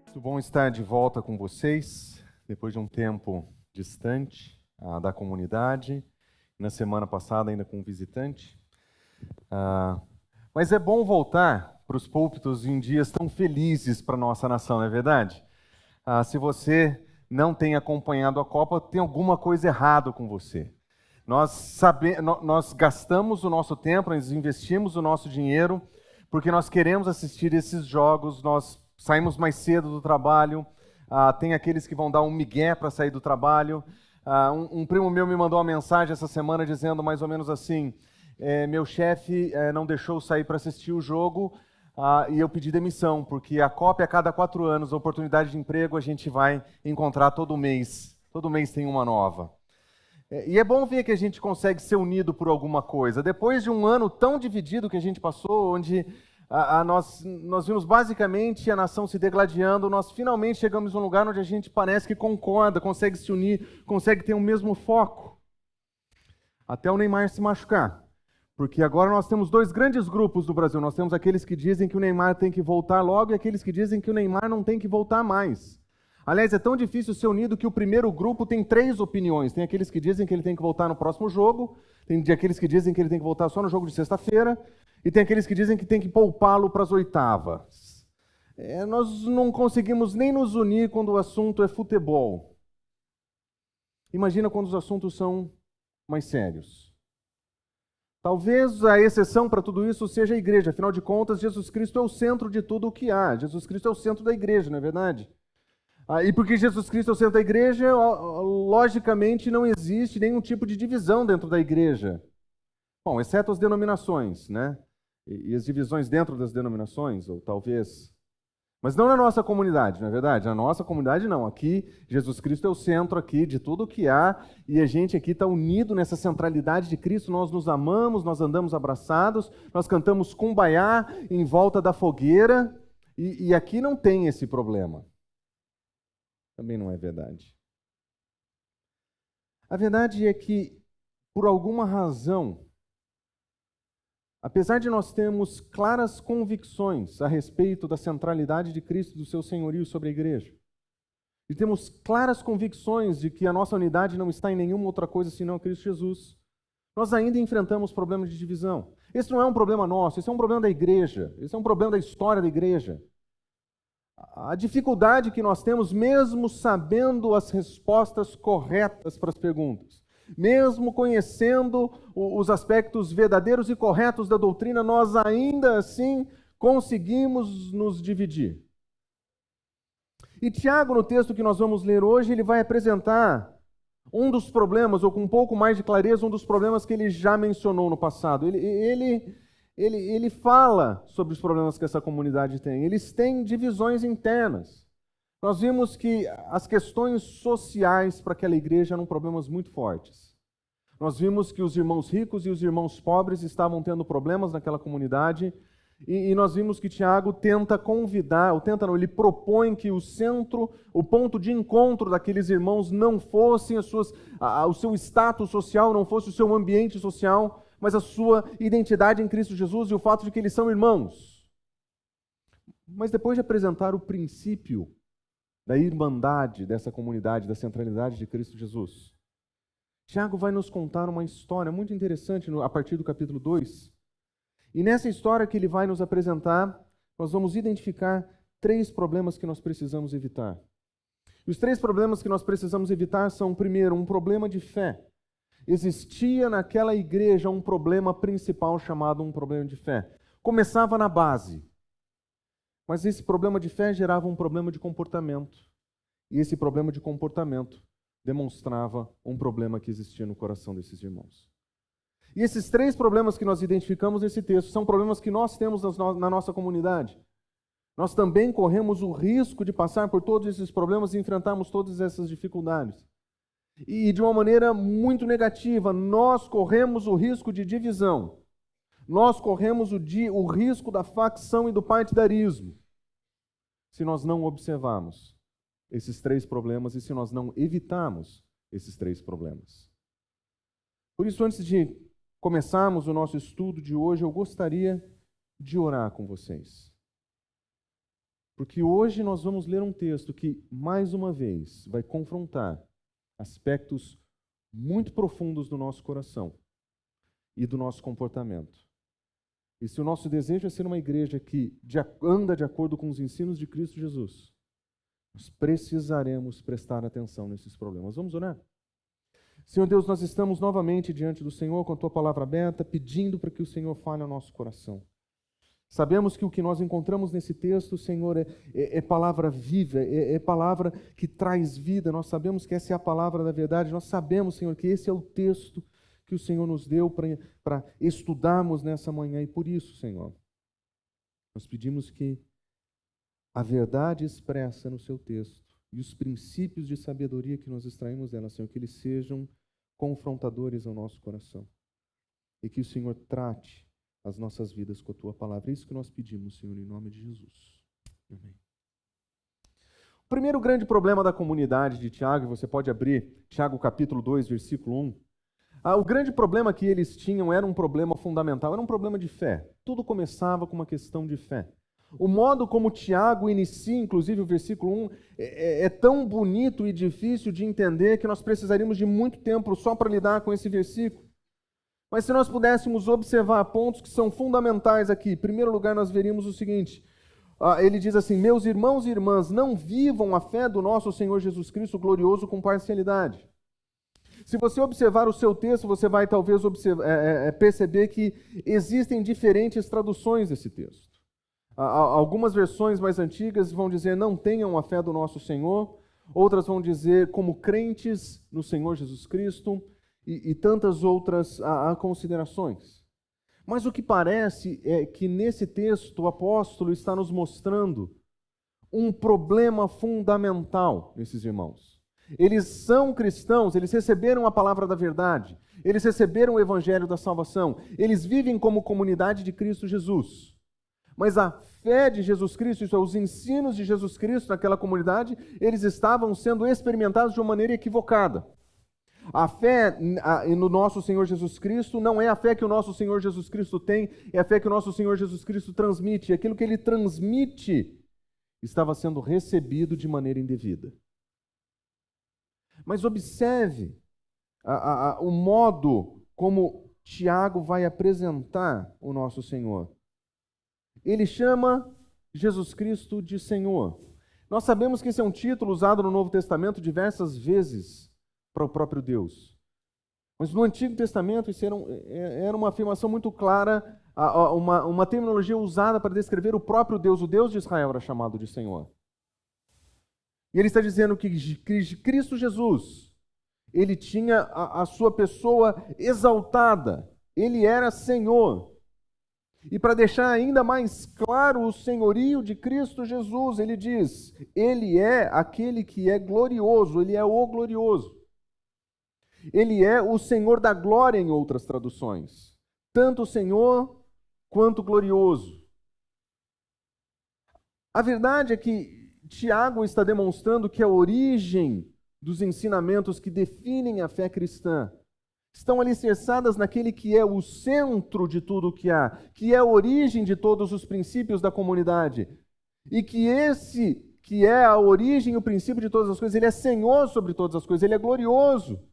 Muito bom estar de volta com vocês, depois de um tempo distante da comunidade, na semana passada ainda com um visitante. Mas é bom voltar para os púlpitos em dias tão felizes para a nossa nação, não é verdade? Se você não tem acompanhado a Copa, tem alguma coisa errada com você. Nós gastamos o nosso tempo, nós investimos o nosso dinheiro, porque nós queremos assistir esses jogos, nós saímos mais cedo do trabalho, tem aqueles que vão dar um migué para sair do trabalho. Um primo meu me mandou uma mensagem essa semana dizendo mais ou menos assim: meu chefe não deixou eu sair para assistir o jogo e eu pedi demissão, porque a Copa é a cada 4 anos, a oportunidade de emprego a gente vai encontrar todo mês tem uma nova. E é bom ver que a gente consegue ser unido por alguma coisa. Depois de um ano tão dividido que a gente passou, onde nós vimos basicamente a nação se degladiando, nós finalmente chegamos num lugar onde a gente parece que concorda, consegue se unir, consegue ter o mesmo foco. Até o Neymar se machucar. Porque agora nós temos 2 grandes grupos no Brasil. Nós temos aqueles que dizem que o Neymar tem que voltar logo e aqueles que dizem que o Neymar não tem que voltar mais. Aliás, é tão difícil ser unido que o primeiro grupo tem 3 opiniões. Tem aqueles que dizem que ele tem que voltar no próximo jogo, tem aqueles que dizem que ele tem que voltar só no jogo de sexta-feira, e tem aqueles que dizem que tem que poupá-lo para as oitavas. Nós não conseguimos nem nos unir quando o assunto é futebol. Imagina quando os assuntos são mais sérios. Talvez a exceção para tudo isso seja a igreja. Afinal de contas, Jesus Cristo é o centro de tudo o que há. Jesus Cristo é o centro da igreja, não é verdade? E porque Jesus Cristo é o centro da igreja, logicamente não existe nenhum tipo de divisão dentro da igreja. Bom, exceto as denominações, né? E as divisões dentro das denominações, ou talvez... Mas não na nossa comunidade, não é verdade? Na nossa comunidade não. Aqui, Jesus Cristo é o centro aqui de tudo o que há, e a gente aqui está unido nessa centralidade de Cristo, nós nos amamos, nós andamos abraçados, nós cantamos Kumbaya em volta da fogueira, e aqui não tem esse problema. Também não é verdade. A verdade é que, por alguma razão, apesar de nós termos claras convicções a respeito da centralidade de Cristo e do seu senhorio sobre a igreja, e temos claras convicções de que a nossa unidade não está em nenhuma outra coisa senão Cristo Jesus, nós ainda enfrentamos problemas de divisão. Esse não é um problema nosso, esse é um problema da igreja, esse é um problema da história da igreja. A dificuldade que nós temos, mesmo sabendo as respostas corretas para as perguntas, mesmo conhecendo os aspectos verdadeiros e corretos da doutrina, nós ainda assim conseguimos nos dividir. E Tiago, no texto que nós vamos ler hoje, ele vai apresentar um dos problemas, ou com um pouco mais de clareza, um dos problemas que ele já mencionou no passado. Ele fala sobre os problemas que essa comunidade tem. Eles têm divisões internas. Nós vimos que as questões sociais para aquela igreja eram problemas muito fortes. Nós vimos que os irmãos ricos e os irmãos pobres estavam tendo problemas naquela comunidade, e nós vimos que Tiago ele propõe que o centro, o ponto de encontro daqueles irmãos não fossem o seu status social, não fosse o seu ambiente social, mas a sua identidade em Cristo Jesus e o fato de que eles são irmãos. Mas depois de apresentar o princípio da irmandade dessa comunidade, da centralidade de Cristo Jesus, Tiago vai nos contar uma história muito interessante a partir do capítulo 2. E nessa história que ele vai nos apresentar, nós vamos identificar 3 problemas que nós precisamos evitar. E os 3 problemas que nós precisamos evitar são, primeiro, um problema de fé. Existia naquela igreja um problema principal chamado um problema de fé. Começava na base, mas esse problema de fé gerava um problema de comportamento. E esse problema de comportamento demonstrava um problema que existia no coração desses irmãos. E esses 3 problemas que nós identificamos nesse texto são problemas que nós temos na nossa comunidade. Nós também corremos o risco de passar por todos esses problemas e enfrentarmos todas essas dificuldades. E de uma maneira muito negativa, nós corremos o risco de divisão. Nós corremos o risco da facção e do partidarismo, se nós não observarmos esses 3 problemas e se nós não evitarmos esses 3 problemas. Por isso, antes de começarmos o nosso estudo de hoje, eu gostaria de orar com vocês. Porque hoje nós vamos ler um texto que, mais uma vez, vai confrontar aspectos muito profundos do nosso coração e do nosso comportamento. E se o nosso desejo é ser uma igreja que anda de acordo com os ensinos de Cristo Jesus, nós precisaremos prestar atenção nesses problemas. Vamos orar? Senhor Deus, nós estamos novamente diante do Senhor com a Tua palavra aberta, pedindo para que o Senhor fale ao nosso coração. Sabemos que o que nós encontramos nesse texto, Senhor, é palavra viva, é palavra que traz vida. Nós sabemos que essa é a palavra da verdade. Nós sabemos, Senhor, que esse é o texto que o Senhor nos deu para estudarmos nessa manhã. E por isso, Senhor, nós pedimos que a verdade expressa no seu texto e os princípios de sabedoria que nós extraímos dela, Senhor, que eles sejam confrontadores ao nosso coração. E que o Senhor trate as nossas vidas com a Tua palavra. É isso que nós pedimos, Senhor, em nome de Jesus. Amém. O primeiro grande problema da comunidade de Tiago, você pode abrir Tiago capítulo 2, versículo 1. O grande problema que eles tinham era um problema fundamental, era um problema de fé. Tudo começava com uma questão de fé. O modo como Tiago inicia, inclusive o versículo 1, é tão bonito e difícil de entender que nós precisaríamos de muito tempo só para lidar com esse versículo. Mas se nós pudéssemos observar pontos que são fundamentais aqui, em primeiro lugar nós veríamos o seguinte, ele diz assim: meus irmãos e irmãs, não vivam a fé do nosso Senhor Jesus Cristo glorioso com parcialidade. Se você observar o seu texto, você vai talvez perceber que existem diferentes traduções desse texto. Algumas versões mais antigas vão dizer não tenham a fé do nosso Senhor, outras vão dizer como crentes no Senhor Jesus Cristo, e tantas outras considerações. Mas o que parece é que nesse texto o apóstolo está nos mostrando um problema fundamental nesses irmãos. Eles são cristãos, eles receberam a palavra da verdade, eles receberam o evangelho da salvação, eles vivem como comunidade de Cristo Jesus. Mas a fé de Jesus Cristo, isso é, os ensinos de Jesus Cristo naquela comunidade, eles estavam sendo experimentados de uma maneira equivocada. A fé no nosso Senhor Jesus Cristo não é a fé que o nosso Senhor Jesus Cristo tem, é a fé que o nosso Senhor Jesus Cristo transmite. E aquilo que Ele transmite estava sendo recebido de maneira indevida. Mas observe o modo como Tiago vai apresentar o nosso Senhor. Ele chama Jesus Cristo de Senhor. Nós sabemos que esse é um título usado no Novo Testamento diversas vezes para o próprio Deus. Mas no Antigo Testamento isso era uma afirmação muito clara, uma terminologia usada para descrever o próprio Deus. O Deus de Israel era chamado de Senhor. E ele está dizendo que Cristo Jesus, ele tinha a sua pessoa exaltada, ele era Senhor. E para deixar ainda mais claro o senhorio de Cristo Jesus, ele diz, ele é aquele que é glorioso, ele é o glorioso. Ele é o Senhor da glória, em outras traduções. Tanto o Senhor quanto glorioso. A verdade é que Tiago está demonstrando que a origem dos ensinamentos que definem a fé cristã estão alicerçadas naquele que é o centro de tudo o que há, que é a origem de todos os princípios da comunidade. E que esse que é a origem e o princípio de todas as coisas, ele é Senhor sobre todas as coisas, ele é glorioso.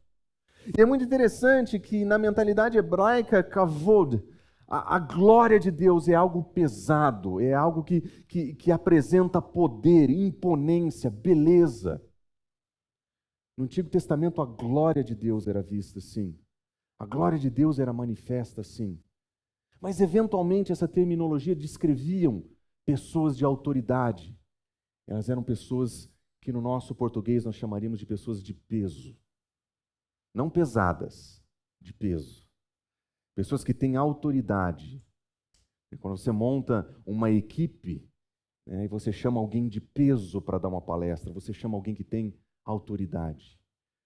E é muito interessante que na mentalidade hebraica, kavod, a glória de Deus é algo pesado, é algo que apresenta poder, imponência, beleza. No Antigo Testamento, a glória de Deus era vista assim. A glória de Deus era manifesta assim. Mas, eventualmente, essa terminologia descreviam pessoas de autoridade. Elas eram pessoas que, no nosso português, nós chamaríamos de pessoas de peso. Não pesadas, de peso. Pessoas que têm autoridade. E quando você monta uma equipe, né, e você chama alguém de peso para dar uma palestra, você chama alguém que tem autoridade.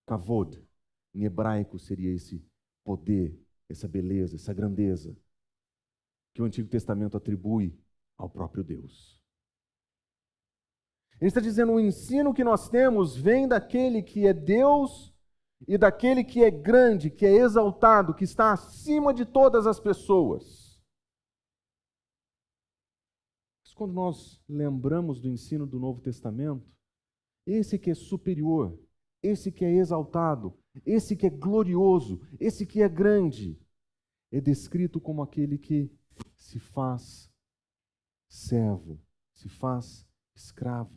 Kavod, em hebraico, seria esse poder, essa beleza, essa grandeza que o Antigo Testamento atribui ao próprio Deus. Ele está dizendo, o ensino que nós temos vem daquele que é Deus e daquele que é grande, que é exaltado, que está acima de todas as pessoas. Mas quando nós lembramos do ensino do Novo Testamento, esse que é superior, esse que é exaltado, esse que é glorioso, esse que é grande, é descrito como aquele que se faz servo, se faz escravo.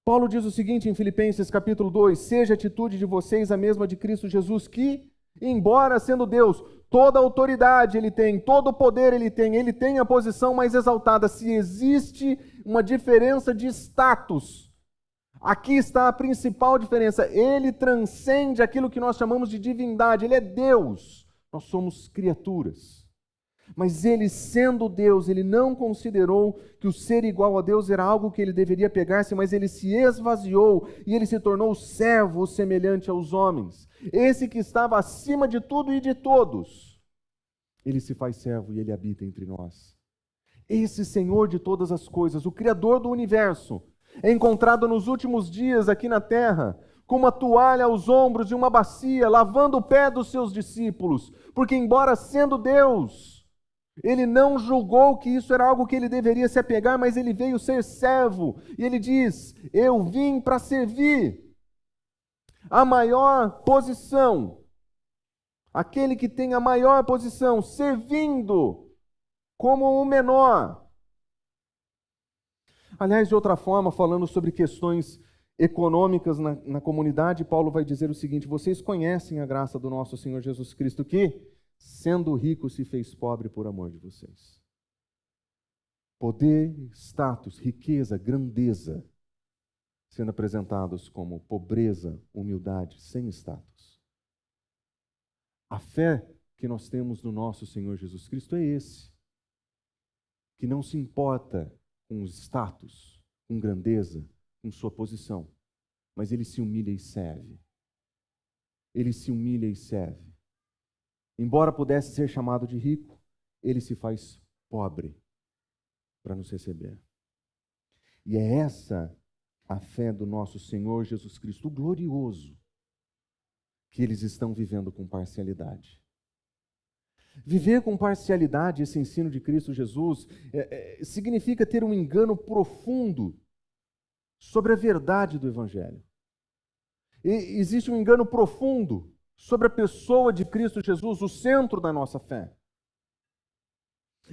Paulo diz o seguinte em Filipenses capítulo 2, seja a atitude de vocês a mesma de Cristo Jesus, que, embora sendo Deus, toda a autoridade ele tem, todo o poder ele tem a posição mais exaltada. Se existe uma diferença de status, aqui está a principal diferença. Ele transcende aquilo que nós chamamos de divindade, ele é Deus, nós somos criaturas. Mas ele, sendo Deus, ele não considerou que o ser igual a Deus era algo que ele deveria pegar-se, mas ele se esvaziou e ele se tornou servo semelhante aos homens. Esse que estava acima de tudo e de todos, ele se faz servo e ele habita entre nós. Esse Senhor de todas as coisas, o Criador do universo, é encontrado nos últimos dias aqui na terra, com uma toalha aos ombros e uma bacia, lavando o pé dos seus discípulos, porque embora sendo Deus, ele não julgou que isso era algo que ele deveria se apegar, mas ele veio ser servo. E ele diz, eu vim para servir. A maior posição, aquele que tem a maior posição, servindo como o menor. Aliás, de outra forma, falando sobre questões econômicas na comunidade, Paulo vai dizer o seguinte, vocês conhecem a graça do nosso Senhor Jesus Cristo, que, sendo rico, se fez pobre por amor de vocês. Poder, status, riqueza, grandeza, sendo apresentados como pobreza, humildade, sem status. A fé que nós temos no nosso Senhor Jesus Cristo é esse, que não se importa com os status, com grandeza, com sua posição, mas ele se humilha e serve. Ele se humilha e serve. Embora pudesse ser chamado de rico, ele se faz pobre para nos receber. E é essa a fé do nosso Senhor Jesus Cristo, o glorioso, que eles estão vivendo com parcialidade. Viver com parcialidade, esse ensino de Cristo Jesus, significa ter um engano profundo sobre a verdade do Evangelho. E existe um engano profundo sobre a pessoa de Cristo Jesus, o centro da nossa fé.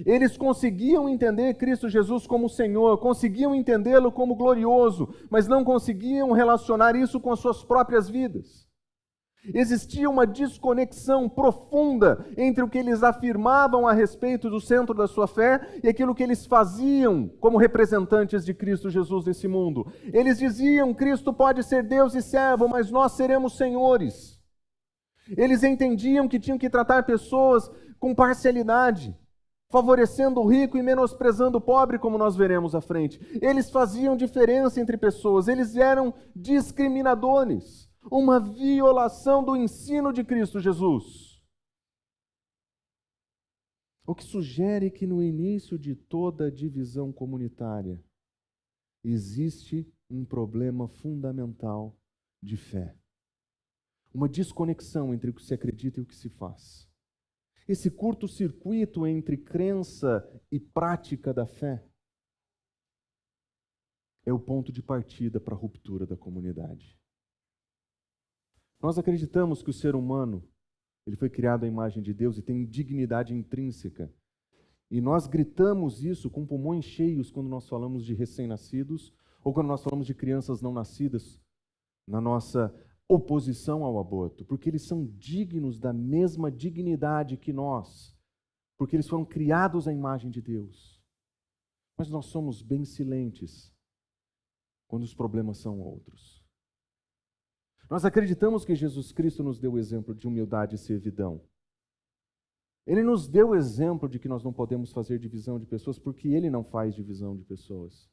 Eles conseguiam entender Cristo Jesus como Senhor, conseguiam entendê-lo como glorioso, mas não conseguiam relacionar isso com as suas próprias vidas. Existia uma desconexão profunda entre o que eles afirmavam a respeito do centro da sua fé e aquilo que eles faziam como representantes de Cristo Jesus nesse mundo. Eles diziam, Cristo pode ser Deus e servo, mas nós seremos senhores. Eles entendiam que tinham que tratar pessoas com parcialidade, favorecendo o rico e menosprezando o pobre, como nós veremos à frente. Eles faziam diferença entre pessoas, eles eram discriminadores. Uma violação do ensino de Cristo Jesus. O que sugere que no início de toda divisão comunitária existe um problema fundamental de fé. Uma desconexão entre o que se acredita e o que se faz. Esse curto-circuito entre crença e prática da fé é o ponto de partida para a ruptura da comunidade. Nós acreditamos que o ser humano, ele foi criado à imagem de Deus e tem dignidade intrínseca. E nós gritamos isso com pulmões cheios quando nós falamos de recém-nascidos ou quando nós falamos de crianças não nascidas na nossa oposição ao aborto, porque eles são dignos da mesma dignidade que nós, porque eles foram criados à imagem de Deus. Mas nós somos bem silentes quando os problemas são outros. Nós acreditamos que Jesus Cristo nos deu o exemplo de humildade e servidão. Ele nos deu o exemplo de que nós não podemos fazer divisão de pessoas porque Ele não faz divisão de pessoas.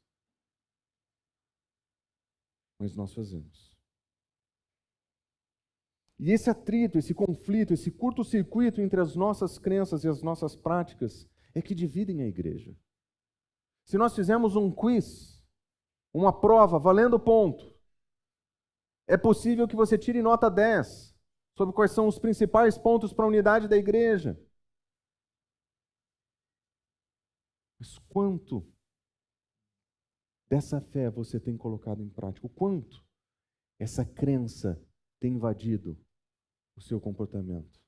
Mas nós fazemos. E esse atrito, esse conflito, esse curto-circuito entre as nossas crenças e as nossas práticas é que dividem a igreja. Se nós fizermos um quiz, uma prova valendo ponto, é possível que você tire nota 10 sobre quais são os principais pontos para a unidade da igreja. Mas quanto dessa fé você tem colocado em prática? O quanto essa crença tem invadido o seu comportamento?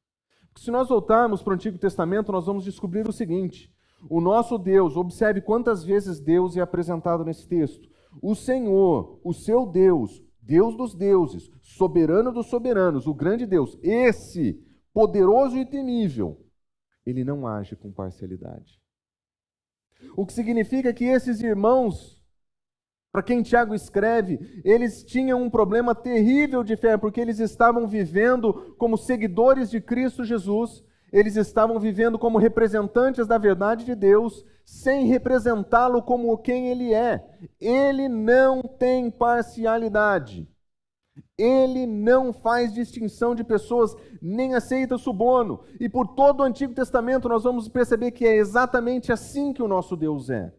Porque se nós voltarmos para o Antigo Testamento, nós vamos descobrir o seguinte: o nosso Deus, observe quantas vezes Deus é apresentado nesse texto. O Senhor, o seu Deus, Deus dos deuses, soberano dos soberanos, o grande Deus, esse poderoso e temível, ele não age com parcialidade. O que significa que esses irmãos, para quem Tiago escreve, eles tinham um problema terrível de fé, porque eles estavam vivendo como seguidores de Cristo Jesus, eles estavam vivendo como representantes da verdade de Deus, sem representá-lo como quem ele é. Ele não tem parcialidade. Ele não faz distinção de pessoas, nem aceita suborno. E por todo o Antigo Testamento nós vamos perceber que é exatamente assim que o nosso Deus é.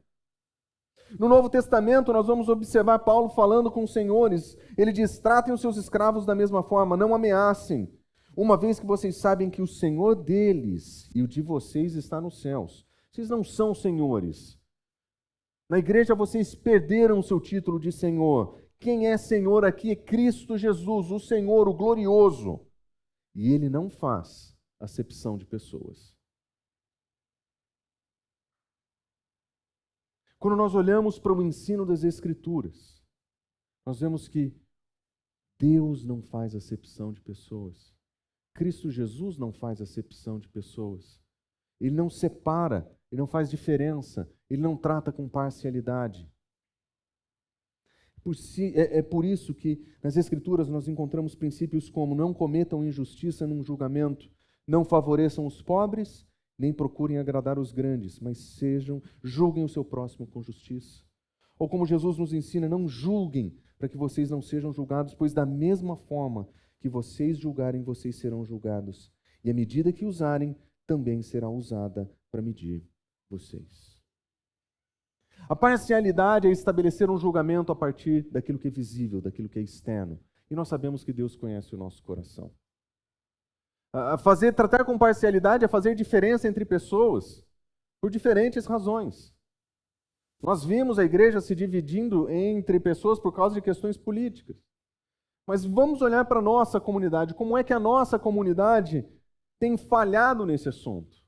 No Novo Testamento, nós vamos observar Paulo falando com os senhores. Ele diz: tratem os seus escravos da mesma forma, não ameacem, uma vez que vocês sabem que o Senhor deles e o de vocês está nos céus. Vocês não são senhores. Na igreja vocês perderam o seu título de Senhor. Quem é Senhor aqui é Cristo Jesus, o Senhor, o glorioso. E Ele não faz acepção de pessoas. Quando nós olhamos para o ensino das Escrituras, nós vemos que Deus não faz acepção de pessoas. Cristo Jesus não faz acepção de pessoas. Ele não separa, ele não faz diferença, ele não trata com parcialidade. É por isso que nas Escrituras nós encontramos princípios como: não cometam injustiça num julgamento, não favoreçam os pobres, nem procurem agradar os grandes, mas julguem o seu próximo com justiça. Ou como Jesus nos ensina: não julguem, para que vocês não sejam julgados, pois da mesma forma que vocês julgarem, vocês serão julgados. E a medida que usarem, também será usada para medir vocês. A parcialidade é estabelecer um julgamento a partir daquilo que é visível, daquilo que é externo. E nós sabemos que Deus conhece o nosso coração. Tratar com parcialidade é fazer diferença entre pessoas por diferentes razões. Nós vimos a igreja se dividindo entre pessoas por causa de questões políticas. Mas vamos olhar para a nossa comunidade. Como é que a nossa comunidade tem falhado nesse assunto?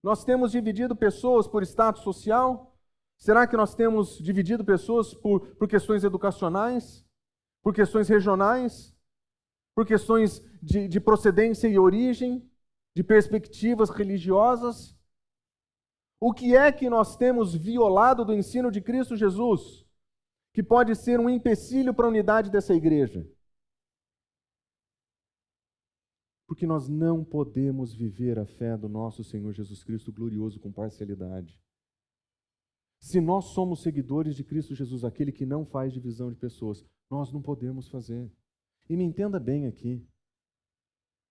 Nós temos dividido pessoas por status social? Será que nós temos dividido pessoas por questões educacionais? Por questões regionais? Por questões de procedência e origem? De perspectivas religiosas? O que é que nós temos violado do ensino de Cristo Jesus, que pode ser um empecilho para a unidade dessa igreja? Porque nós não podemos viver a fé do nosso Senhor Jesus Cristo glorioso com parcialidade. Se nós somos seguidores de Cristo Jesus, aquele que não faz divisão de pessoas, nós não podemos fazer. E me entenda bem aqui.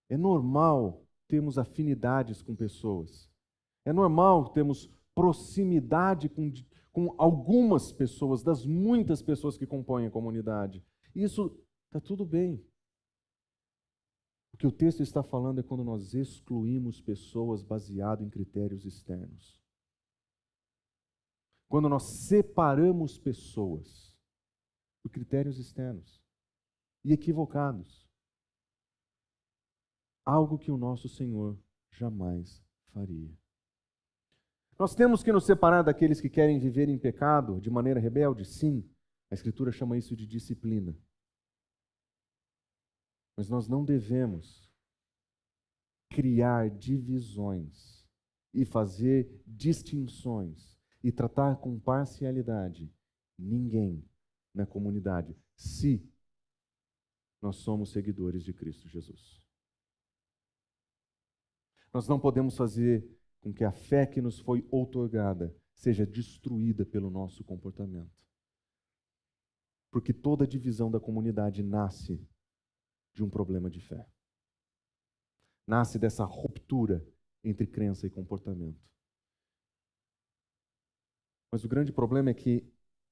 É normal termos afinidades com pessoas. É normal termos proximidade com algumas pessoas, das muitas pessoas que compõem a comunidade. Isso está tudo bem. O que o texto está falando é quando nós excluímos pessoas baseado em critérios externos. Quando nós separamos pessoas por critérios externos e equivocados. Algo que o nosso Senhor jamais faria. Nós temos que nos separar daqueles que querem viver em pecado de maneira rebelde? Sim. A Escritura chama isso de disciplina. Mas nós não devemos criar divisões e fazer distinções e tratar com parcialidade ninguém na comunidade, se nós somos seguidores de Cristo Jesus. Nós não podemos fazer com que a fé que nos foi outorgada seja destruída pelo nosso comportamento. Porque toda divisão da comunidade nasce de um problema de fé. Nasce dessa ruptura entre crença e comportamento. Mas o grande problema é que,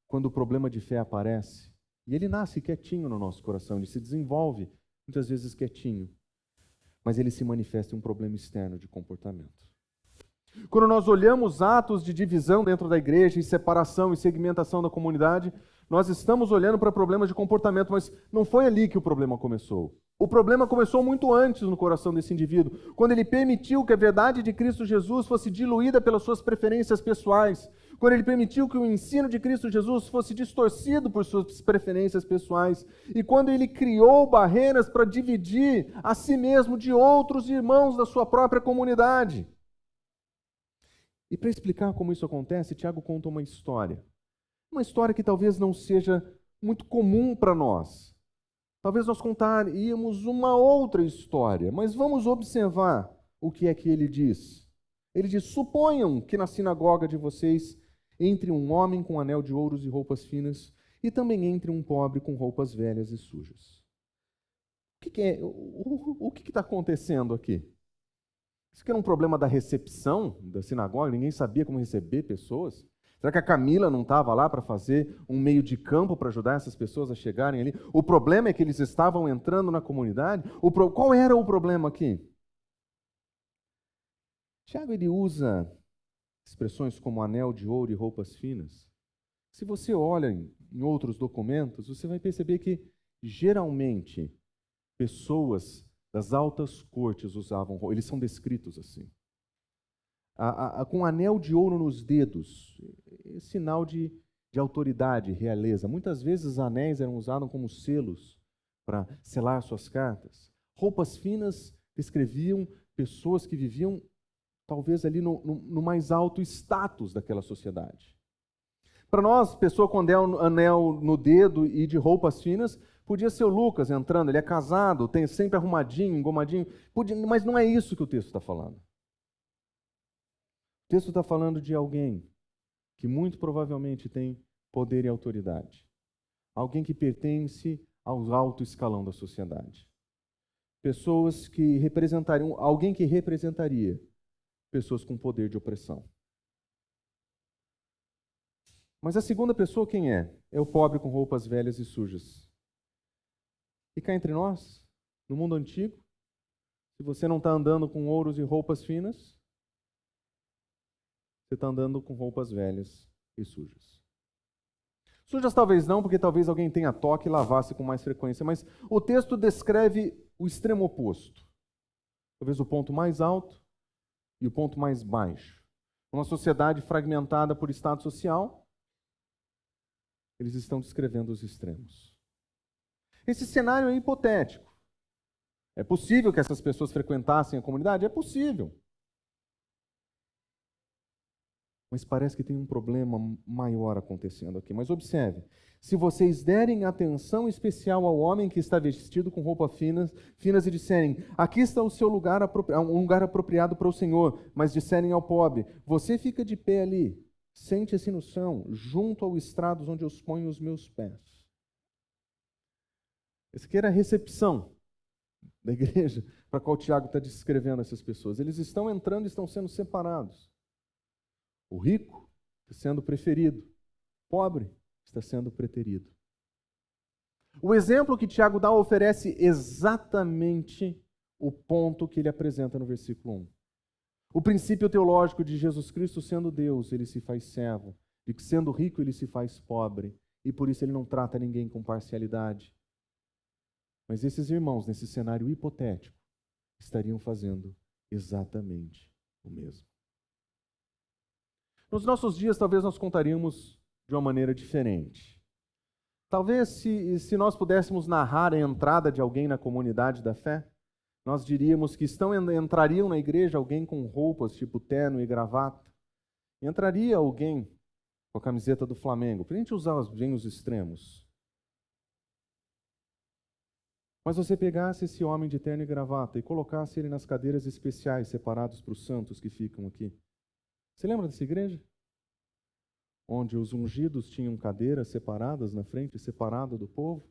quando o problema de fé aparece, e ele nasce quietinho no nosso coração, ele se desenvolve muitas vezes quietinho, mas ele se manifesta em um problema externo de comportamento. Quando nós olhamos atos de divisão dentro da igreja, e separação e segmentação da comunidade, nós estamos olhando para problemas de comportamento, mas não foi ali que o problema começou. O problema começou muito antes no coração desse indivíduo, quando ele permitiu que a verdade de Cristo Jesus fosse diluída pelas suas preferências pessoais, quando ele permitiu que o ensino de Cristo Jesus fosse distorcido por suas preferências pessoais, e quando ele criou barreiras para dividir a si mesmo de outros irmãos da sua própria comunidade. E para explicar como isso acontece, Tiago conta uma história. Uma história que talvez não seja muito comum para nós. Talvez nós contaríamos uma outra história, mas vamos observar o que é que ele diz. Ele diz: suponham que na sinagoga de vocês entre um homem com anel de ouros e roupas finas, e também entre um pobre com roupas velhas e sujas. O que está acontecendo aqui? Isso que era um problema da recepção da sinagoga? Ninguém sabia como receber pessoas? Será que a Camila não estava lá para fazer um meio de campo para ajudar essas pessoas a chegarem ali? O problema é que eles estavam entrando na comunidade. Qual era o problema aqui? Tiago, ele usa expressões como anel de ouro e roupas finas. Se você olha em outros documentos, você vai perceber que, geralmente, pessoas das altas cortes usavam, eles são descritos assim. Com anel de ouro nos dedos, é sinal de autoridade, realeza. Muitas vezes anéis eram usados como selos para selar suas cartas. Roupas finas descreviam pessoas que viviam talvez ali no mais alto status daquela sociedade. Para nós, pessoa com anel no dedo e de roupas finas, podia ser o Lucas entrando, ele é casado, tem sempre arrumadinho, engomadinho, mas não é isso que o texto está falando. O texto está falando de alguém que muito provavelmente tem poder e autoridade. Alguém que pertence ao alto escalão da sociedade. Pessoas que representariam, alguém que representaria pessoas com poder de opressão. Mas a segunda pessoa quem é? É o pobre com roupas velhas e sujas. E cá entre nós, no mundo antigo, se você não está andando com ouros e roupas finas, você está andando com roupas velhas e sujas. Sujas talvez não, porque talvez alguém tenha toque e lavasse com mais frequência, mas o texto descreve o extremo oposto. Talvez o ponto mais alto e o ponto mais baixo. Uma sociedade fragmentada por estado social, eles estão descrevendo os extremos. Esse cenário é hipotético. É possível que essas pessoas frequentassem a comunidade? É possível. Mas parece que tem um problema maior acontecendo aqui. Mas observe, se vocês derem atenção especial ao homem que está vestido com roupas finas e disserem, aqui está o seu lugar, um lugar apropriado para o Senhor, mas disserem ao pobre, você fica de pé ali, sente-se no chão, junto ao estrado onde eu ponho os meus pés. Essa aqui era a recepção da igreja para a qual Tiago está descrevendo essas pessoas. Eles estão entrando e estão sendo separados. O rico está sendo preferido, o pobre está sendo preterido. O exemplo que Tiago dá oferece exatamente o ponto que ele apresenta no versículo 1. O princípio teológico de Jesus Cristo sendo Deus, ele se faz servo, de que sendo rico ele se faz pobre, e por isso ele não trata ninguém com parcialidade. Mas esses irmãos, nesse cenário hipotético, estariam fazendo exatamente o mesmo. Nos nossos dias, talvez nós contaríamos de uma maneira diferente. Talvez, se nós pudéssemos narrar a entrada de alguém na comunidade da fé, nós diríamos que entrariam na igreja alguém com roupas tipo terno e gravata. Entraria alguém com a camiseta do Flamengo, para a gente usar bem os extremos. Mas você pegasse esse homem de terno e gravata e colocasse ele nas cadeiras especiais separadas para os santos que ficam aqui. Você lembra dessa igreja? Onde os ungidos tinham cadeiras separadas na frente, separado do povo?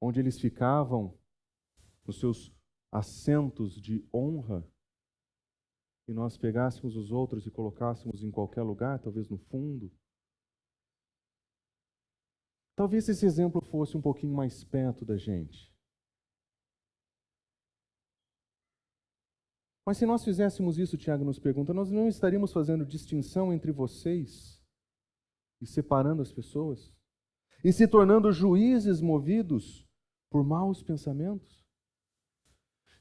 Onde eles ficavam nos seus assentos de honra? E nós pegássemos os outros e colocássemos em qualquer lugar, talvez no fundo? Talvez esse exemplo fosse um pouquinho mais perto da gente. Mas se nós fizéssemos isso, Tiago nos pergunta, nós não estaríamos fazendo distinção entre vocês e separando as pessoas? E se tornando juízes movidos por maus pensamentos?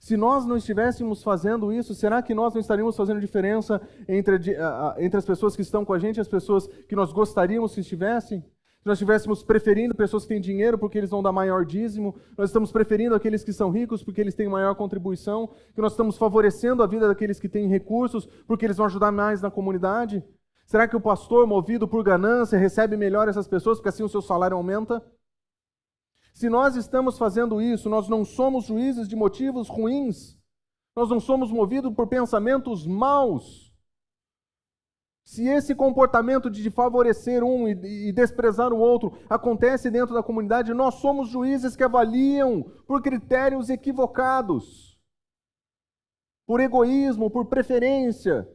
Se nós não estivéssemos fazendo isso, será que nós não estaríamos fazendo diferença entre as pessoas que estão com a gente e as pessoas que nós gostaríamos que estivessem? Se nós estivéssemos preferindo pessoas que têm dinheiro porque eles vão dar maior dízimo, nós estamos preferindo aqueles que são ricos porque eles têm maior contribuição, que nós estamos favorecendo a vida daqueles que têm recursos porque eles vão ajudar mais na comunidade? Será que o pastor, movido por ganância, recebe melhor essas pessoas porque assim o seu salário aumenta? Se nós estamos fazendo isso, nós não somos juízes de motivos ruins, nós não somos movidos por pensamentos maus. Se esse comportamento de favorecer um e desprezar o outro acontece dentro da comunidade, nós somos juízes que avaliam por critérios equivocados, por egoísmo, por preferência.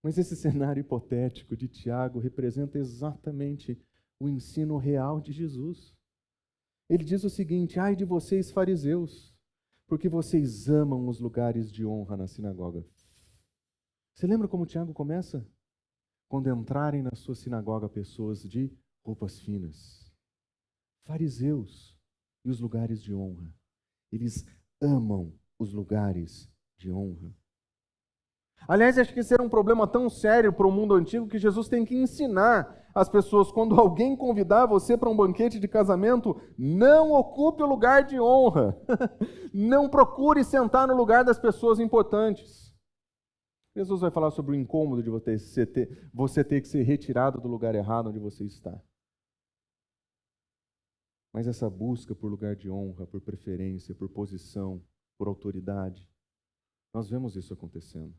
Mas esse cenário hipotético de Tiago representa exatamente o ensino real de Jesus. Ele diz o seguinte: ai de vocês, fariseus, porque vocês amam os lugares de honra na sinagoga. Você lembra como Tiago começa? Quando entrarem na sua sinagoga pessoas de roupas finas. Fariseus e os lugares de honra. Eles amam os lugares de honra. Aliás, acho que esse era um problema tão sério para o mundo antigo que Jesus tem que ensinar as pessoas, quando alguém convidar você para um banquete de casamento, não ocupe o lugar de honra. Não procure sentar no lugar das pessoas importantes. Jesus vai falar sobre o incômodo de você ter que ser retirado do lugar errado onde você está. Mas essa busca por lugar de honra, por preferência, por posição, por autoridade, nós vemos isso acontecendo.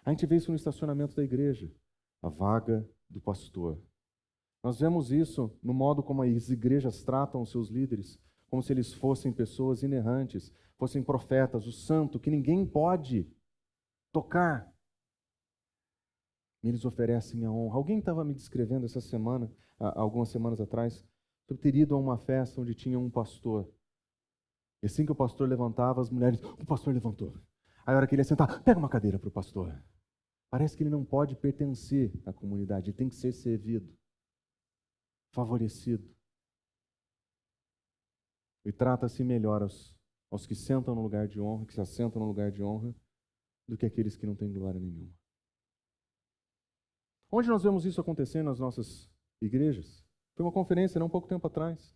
A gente vê isso no estacionamento da igreja, a vaga do pastor. Nós vemos isso no modo como as igrejas tratam os seus líderes, como se eles fossem pessoas inerrantes, fossem profetas, o santo, que ninguém pode tocar. Eles oferecem a honra. Alguém estava me descrevendo essa semana, algumas semanas atrás, sobre ter ido a uma festa onde tinha um pastor. E assim que o pastor levantava, as mulheres, o pastor levantou. Aí a hora que ele ia sentar, pega uma cadeira para o pastor. Parece que ele não pode pertencer à comunidade, ele tem que ser servido, favorecido. E trata-se melhor aos que sentam no lugar de honra, que se assentam no lugar de honra, do que aqueles que não têm glória nenhuma. Onde nós vemos isso acontecendo nas nossas igrejas? Foi uma conferência, não pouco tempo atrás.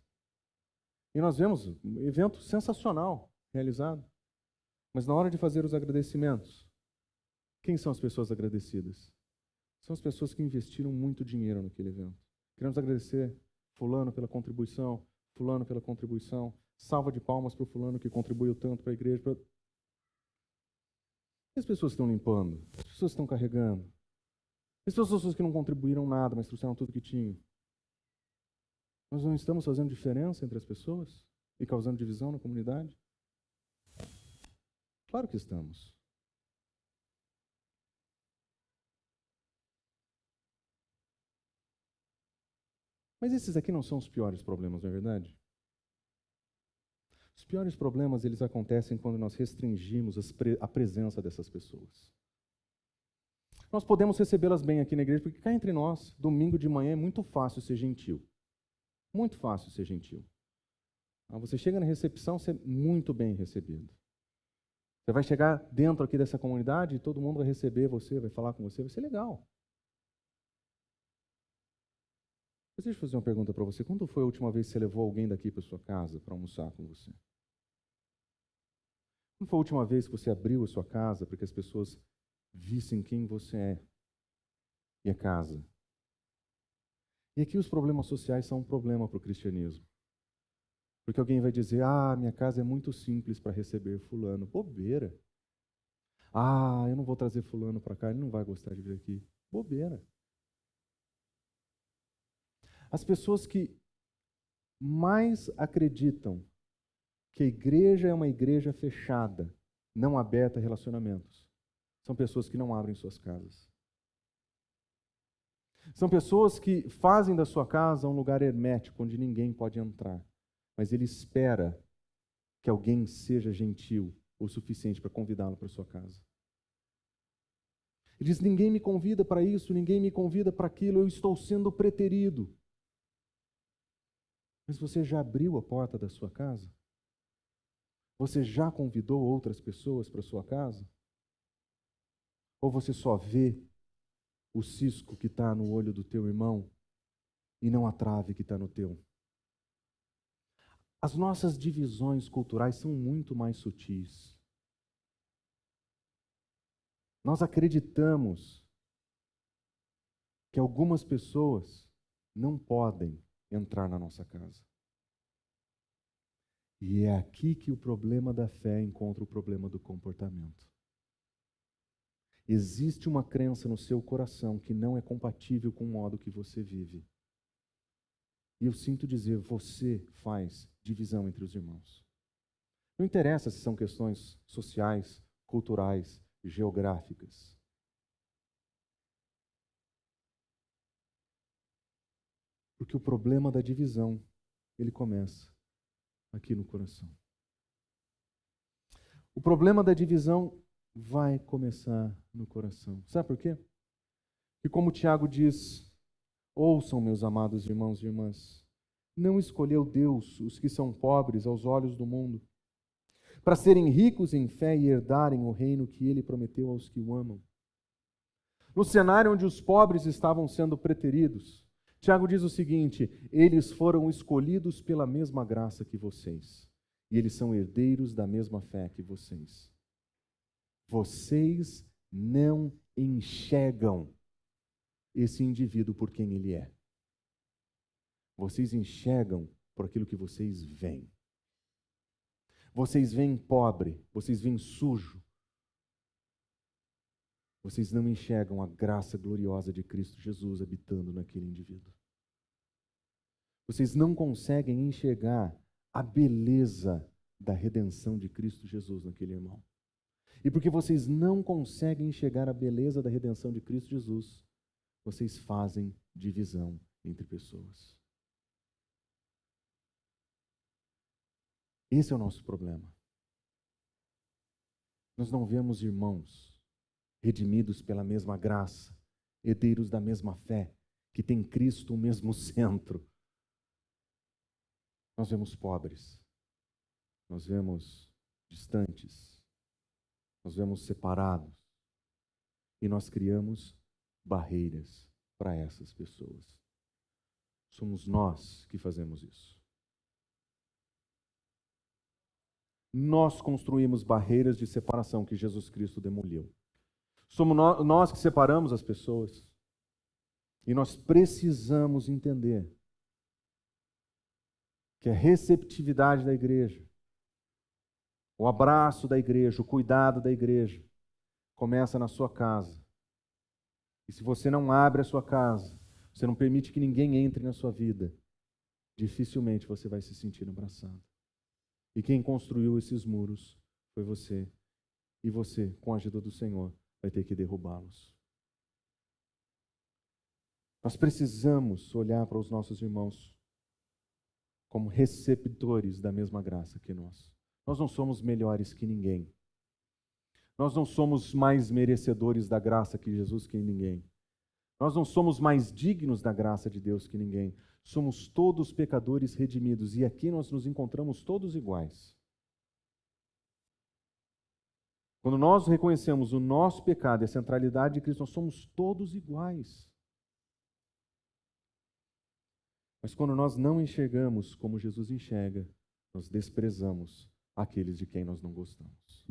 E nós vemos um evento sensacional realizado. Mas na hora de fazer os agradecimentos, quem são as pessoas agradecidas? São as pessoas que investiram muito dinheiro naquele evento. Queremos agradecer fulano pela contribuição, fulano pela contribuição, salva de palmas para o fulano que contribuiu tanto para a igreja. E as pessoas que estão limpando? As pessoas que estão carregando? As pessoas que não contribuíram nada, mas trouxeram tudo que tinham? Nós não estamos fazendo diferença entre as pessoas e causando divisão na comunidade? Claro que estamos. Mas esses aqui não são os piores problemas, não é verdade? Os piores problemas, eles acontecem quando nós restringimos a presença dessas pessoas. Nós podemos recebê-las bem aqui na igreja, porque cá entre nós, domingo de manhã é muito fácil ser gentil. Muito fácil ser gentil. Você chega na recepção, você é muito bem recebido. Você vai chegar dentro aqui dessa comunidade e todo mundo vai receber você, vai falar com você, vai ser legal. Mas deixa eu fazer uma pergunta para você. Quando foi a última vez que você levou alguém daqui para sua casa para almoçar com você? Quando foi a última vez que você abriu a sua casa para que as pessoas vissem quem você é e a casa? E aqui os problemas sociais são um problema para o cristianismo. Porque alguém vai dizer, minha casa é muito simples para receber fulano. Bobeira. Eu não vou trazer fulano para cá, ele não vai gostar de vir aqui. Bobeira. As pessoas que mais acreditam que a igreja é uma igreja fechada, não aberta a relacionamentos, são pessoas que não abrem suas casas. São pessoas que fazem da sua casa um lugar hermético, onde ninguém pode entrar. Mas ele espera que alguém seja gentil o suficiente para convidá-lo para sua casa. Ele diz: ninguém me convida para isso, ninguém me convida para aquilo, eu estou sendo preterido. Mas você já abriu a porta da sua casa? Você já convidou outras pessoas para sua casa? Ou você só vê o cisco que está no olho do teu irmão e não a trave que está no teu? As nossas divisões culturais são muito mais sutis. Nós acreditamos que algumas pessoas não podem entrar na nossa casa. E é aqui que o problema da fé encontra o problema do comportamento. Existe uma crença no seu coração que não é compatível com o modo que você vive. E eu sinto dizer, você faz divisão entre os irmãos. Não interessa se são questões sociais, culturais, geográficas. Porque o problema da divisão, ele começa aqui no coração. O problema da divisão vai começar no coração. Sabe por quê? E como Tiago diz: ouçam, meus amados irmãos e irmãs, não escolheu Deus os que são pobres aos olhos do mundo, para serem ricos em fé e herdarem o reino que ele prometeu aos que o amam. No cenário onde os pobres estavam sendo preteridos, Tiago diz o seguinte: eles foram escolhidos pela mesma graça que vocês, e eles são herdeiros da mesma fé que vocês. Vocês não enxergam esse indivíduo por quem ele é. Vocês enxergam por aquilo que vocês veem. Vocês veem pobre, vocês veem sujo. Vocês não enxergam a graça gloriosa de Cristo Jesus habitando naquele indivíduo. Vocês não conseguem enxergar a beleza da redenção de Cristo Jesus naquele irmão. E porque vocês não conseguem enxergar a beleza da redenção de Cristo Jesus, vocês fazem divisão entre pessoas. Esse é o nosso problema. Nós não vemos irmãos redimidos pela mesma graça, herdeiros da mesma fé, que tem Cristo o mesmo centro. Nós vemos pobres, nós vemos distantes, nós vemos separados, e nós criamos barreiras para essas pessoas. Somos nós que fazemos isso. Nós construímos barreiras de separação que Jesus Cristo demoliu. Somos nós que separamos as pessoas. E nós precisamos entender que a receptividade da igreja, o abraço da igreja, o cuidado da igreja, começa na sua casa. E se você não abre a sua casa, você não permite que ninguém entre na sua vida, dificilmente você vai se sentir abraçado. E quem construiu esses muros foi você. E você, com a ajuda do Senhor, vai ter que derrubá-los. Nós precisamos olhar para os nossos irmãos como receptores da mesma graça que nós. Nós não somos melhores que ninguém. Nós não somos mais merecedores da graça que Jesus que ninguém. Nós não somos mais dignos da graça de Deus que ninguém. Somos todos pecadores redimidos e aqui nós nos encontramos todos iguais. Quando nós reconhecemos o nosso pecado e a centralidade de Cristo, nós somos todos iguais. Mas quando nós não enxergamos como Jesus enxerga, nós desprezamos aqueles de quem nós não gostamos.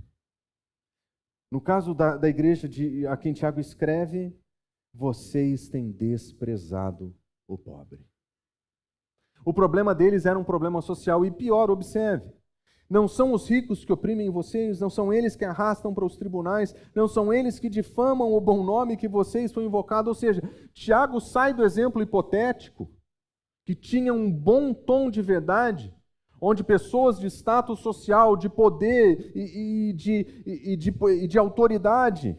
No caso da igreja a quem Tiago escreve, vocês têm desprezado o pobre. O problema deles era um problema social e pior, observe. Não são os ricos que oprimem vocês, não são eles que arrastam para os tribunais, não são eles que difamam o bom nome que vocês foi invocado. Ou seja, Tiago sai do exemplo hipotético, que tinha um bom tom de verdade, onde pessoas de status social, de poder e de autoridade,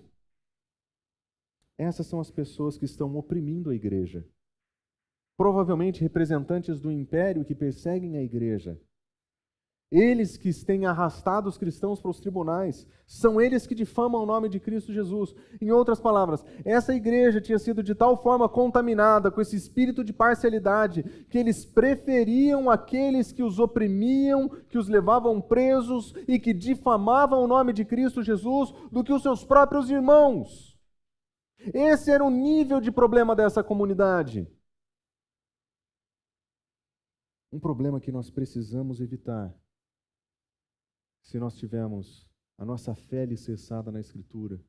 essas são as pessoas que estão oprimindo a igreja. Provavelmente representantes do império que perseguem a igreja. Eles que têm arrastado os cristãos para os tribunais, são eles que difamam o nome de Cristo Jesus. Em outras palavras, essa igreja tinha sido de tal forma contaminada com esse espírito de parcialidade, que eles preferiam aqueles que os oprimiam, que os levavam presos e que difamavam o nome de Cristo Jesus, do que os seus próprios irmãos. Esse era o nível de problema dessa comunidade. Um problema que nós precisamos evitar. Se nós tivermos a nossa fé alicerçada na Escritura,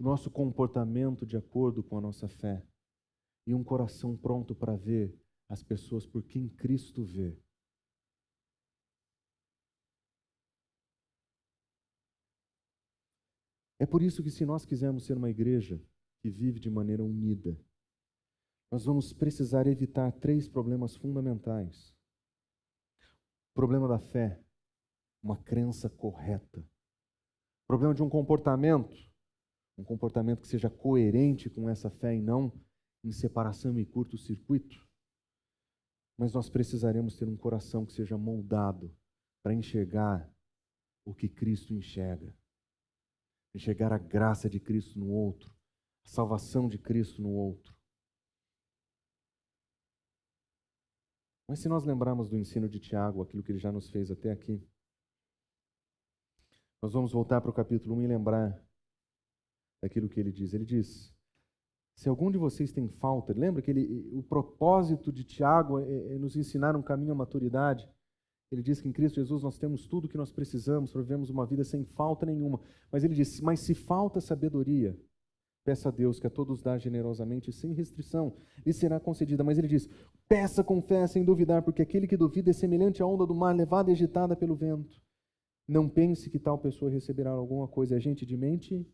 o nosso comportamento de acordo com a nossa fé e um coração pronto para ver as pessoas por quem Cristo vê. É por isso que, se nós quisermos ser uma igreja que vive de maneira unida, nós vamos precisar evitar 3 problemas fundamentais. O problema da fé, uma crença correta. O problema de um comportamento que seja coerente com essa fé e não em separação e curto-circuito. Mas nós precisaremos ter um coração que seja moldado para enxergar o que Cristo enxerga. Enxergar a graça de Cristo no outro, a salvação de Cristo no outro. Mas se nós lembrarmos do ensino de Tiago, aquilo que ele já nos fez até aqui, nós vamos voltar para o capítulo 1 e lembrar daquilo que ele diz. Ele diz, se algum de vocês tem falta, lembra que o propósito de Tiago é nos ensinar um caminho à maturidade. Ele diz que em Cristo Jesus nós temos tudo o que nós precisamos para vivermos uma vida sem falta nenhuma. Mas ele diz, mas se falta sabedoria, peça a Deus que a todos dá generosamente e sem restrição, lhe será concedida. Mas ele diz, peça com fé sem duvidar, porque aquele que duvida é semelhante à onda do mar, levada e agitada pelo vento. Não pense que tal pessoa receberá alguma coisa. É gente de mente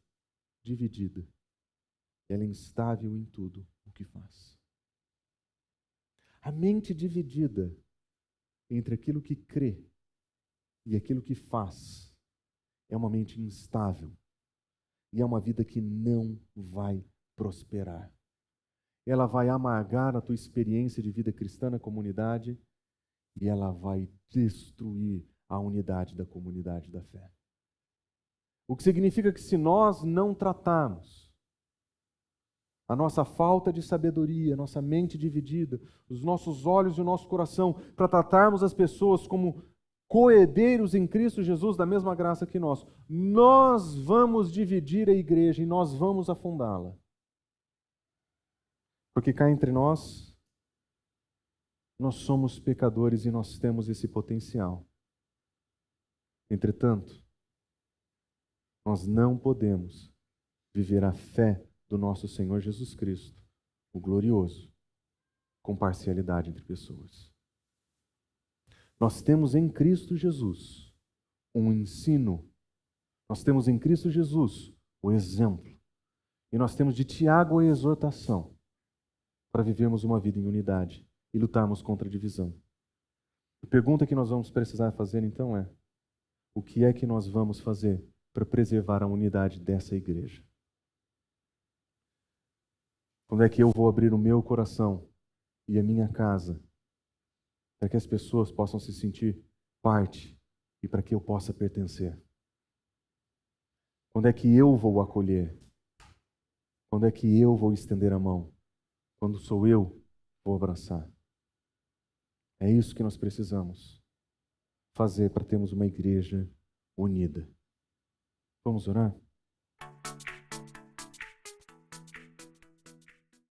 dividida. Ela é instável em tudo o que faz. A mente dividida entre aquilo que crê e aquilo que faz é uma mente instável. E é uma vida que não vai prosperar. Ela vai amargar a tua experiência de vida cristã na comunidade e ela vai destruir a unidade da comunidade da fé. O que significa que, se nós não tratarmos a nossa falta de sabedoria, a nossa mente dividida, os nossos olhos e o nosso coração, para tratarmos as pessoas como coerdeiros em Cristo Jesus da mesma graça que nós vamos dividir a igreja e nós vamos afundá-la. Porque cá entre nós somos pecadores e nós temos esse potencial. Entretanto, nós não podemos viver a fé do nosso Senhor Jesus Cristo, o glorioso, com parcialidade entre pessoas. Nós temos em Cristo Jesus um ensino, nós temos em Cristo Jesus o exemplo, e nós temos de Tiago a exortação para vivermos uma vida em unidade e lutarmos contra a divisão. A pergunta que nós vamos precisar fazer então é: o que é que nós vamos fazer para preservar a unidade dessa igreja? Quando é que eu vou abrir o meu coração e a minha casa para que as pessoas possam se sentir parte e para que eu possa pertencer? Quando é que eu vou acolher? Quando é que eu vou estender a mão? Quando sou eu, vou abraçar. É isso que nós precisamos fazer para termos uma igreja unida. Vamos orar?